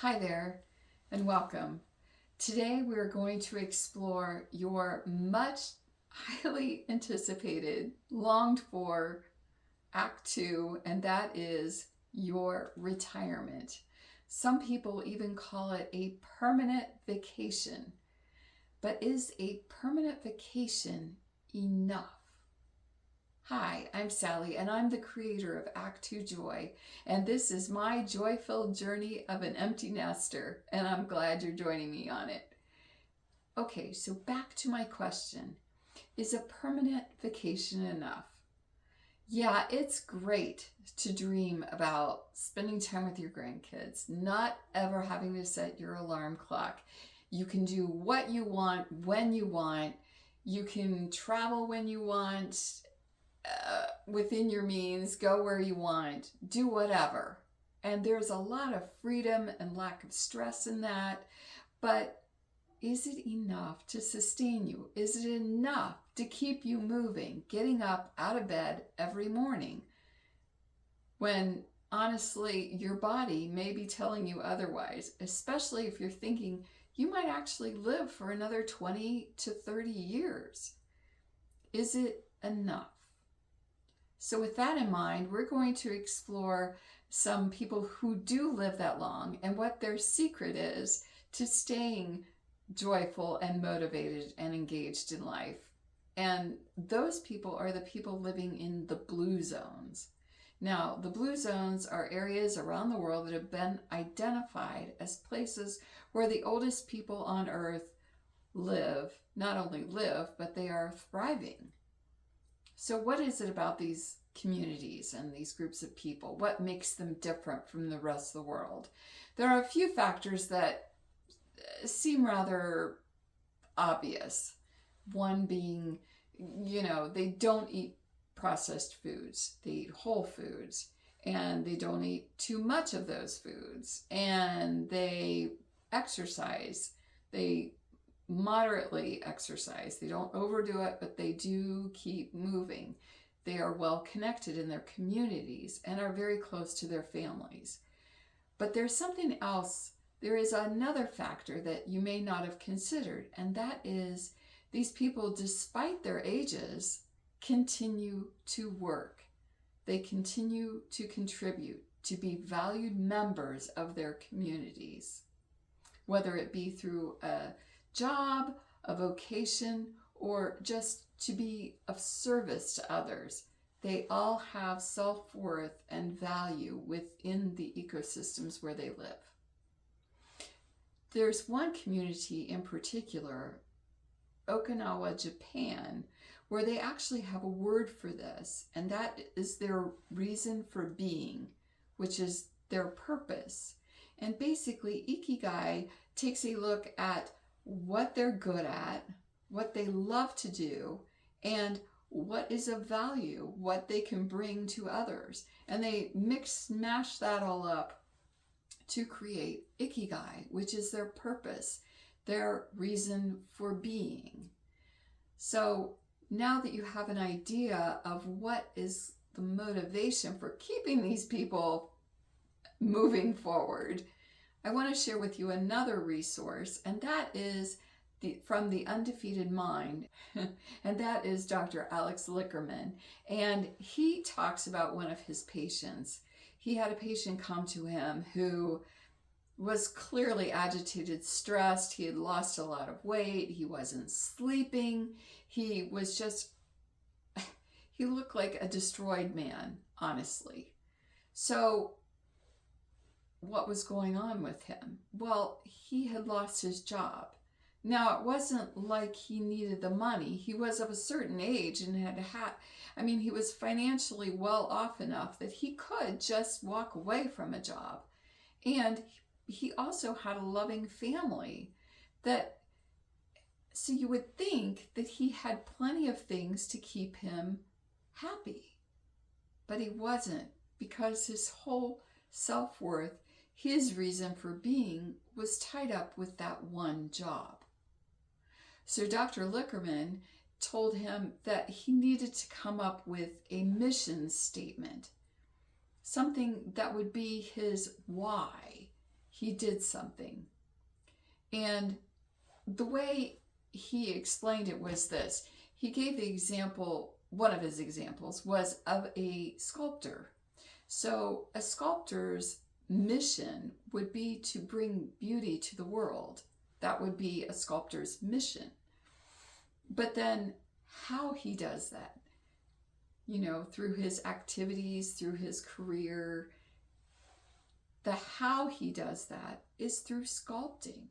Hi there, and welcome. Today we're going to explore your much highly anticipated, longed for Act Two, and that is your retirement. Some people even call it a permanent vacation. But is a permanent vacation enough? Hi, I'm Sally, and I'm the creator of Act Two Joy, and this is my joy-filled journey of an empty nester, and I'm glad you're joining me on it. Okay, so back to my question. Is a permanent vacation enough? Yeah, it's great to dream about spending time with your grandkids, not ever having to set your alarm clock. You can do what you want, when you want. You can travel when you want, within your means, go where you want, do whatever. And there's a lot of freedom and lack of stress in that. But is it enough to sustain you? Is it enough to keep you moving, getting up out of bed every morning when honestly your body may be telling you otherwise, especially if you're thinking you might actually live for another 20 to 30 years? Is it enough? So with that in mind, we're going to explore some people who do live that long and what their secret is to staying joyful and motivated and engaged in life. And those people are the people living in the blue zones. Now, the blue zones are areas around the world that have been identified as places where the oldest people on earth live, not only live, but they are thriving. So what is it about these communities and these groups of people? What makes them different from the rest of the world? There are a few factors that seem rather obvious. One being, they don't eat processed foods. They eat whole foods, and they don't eat too much of those foods, and they exercise. They moderately exercise. They don't overdo it, but they do keep moving. They are well connected in their communities and are very close to their families. But there's something else. There is another factor that you may not have considered, and that is these people, despite their ages, continue to work. They continue to contribute, to be valued members of their communities, whether it be through a job, a vocation, or just to be of service to others. They all have self-worth and value within the ecosystems where they live. There's one community in particular, Okinawa, Japan, where they actually have a word for this, and that is their reason for being, which is their purpose. And basically, Ikigai takes a look at what they're good at, what they love to do, and what is of value, what they can bring to others. And they mash that all up to create Ikigai, which is their purpose, their reason for being. So now that you have an idea of what is the motivation for keeping these people moving forward, I want to share with you another resource, and that is from The Undefeated Mind, and that is Dr. Alex Lickerman. And he talks about one of his patients. He had a patient come to him who was clearly agitated, stressed. He had lost a lot of weight. He wasn't sleeping. He looked like a destroyed man, honestly. So what was going on with him? Well, he had lost his job. Now, it wasn't like he needed the money. He was of a certain age and he was financially well off enough that he could just walk away from a job. And he also had a loving family so you would think that he had plenty of things to keep him happy. But he wasn't, because his whole self-worth, his reason for being, was tied up with that one job. So Dr. Lickerman told him that he needed to come up with a mission statement, something that would be his why. he did something. And the way he explained it was this. He gave the example, one of his examples was of a sculptor. So a sculptor's mission would be to bring beauty to the world. That would be a sculptor's mission. But then how he does that, through his activities, through his career, the how he does that is through sculpting.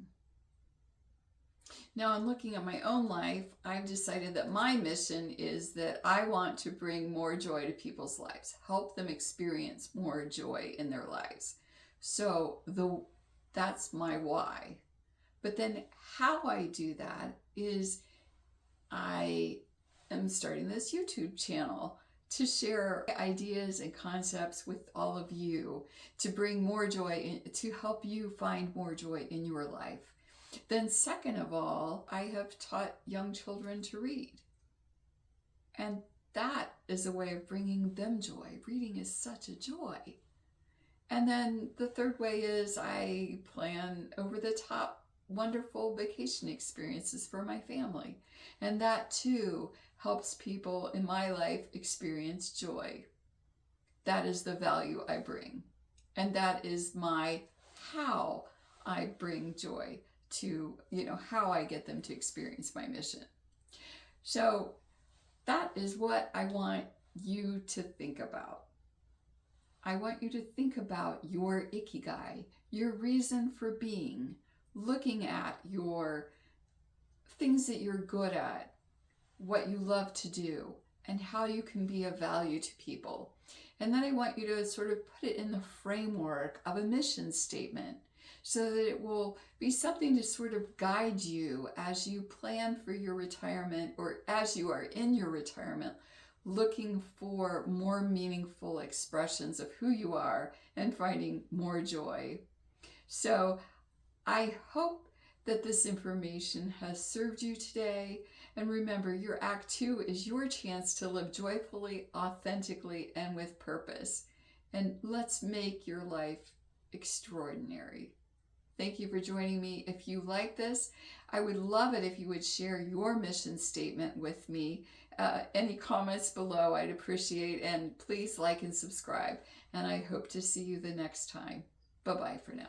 Now, in looking at my own life, I've decided that my mission is that I want to bring more joy to people's lives, help them experience more joy in their lives. So that's my why. But then how I do that is I am starting this YouTube channel to share ideas and concepts with all of you, to bring more joy, to help you find more joy in your life. Then second of all, I have taught young children to read. And that is a way of bringing them joy. Reading is such a joy. And then the third way is I plan over-the-top wonderful vacation experiences for my family. And that too helps people in my life experience joy. That is the value I bring. And that is my how I bring joy to, how I get them to experience my mission. So that is what I want you to think about. I want you to think about your ikigai, your reason for being, looking at your things that you're good at, what you love to do, and how you can be of value to people. And then I want you to sort of put it in the framework of a mission statement so that it will be something to sort of guide you as you plan for your retirement or as you are in your retirement, looking for more meaningful expressions of who you are and finding more joy. So I hope that this information has served you today. And remember, your Act 2 is your chance to live joyfully, authentically, and with purpose. And let's make your life extraordinary. Thank you for joining me. If you like this, I would love it if you would share your mission statement with me. Any comments below, I'd appreciate. And please like and subscribe. And I hope to see you the next time. Bye-bye for now.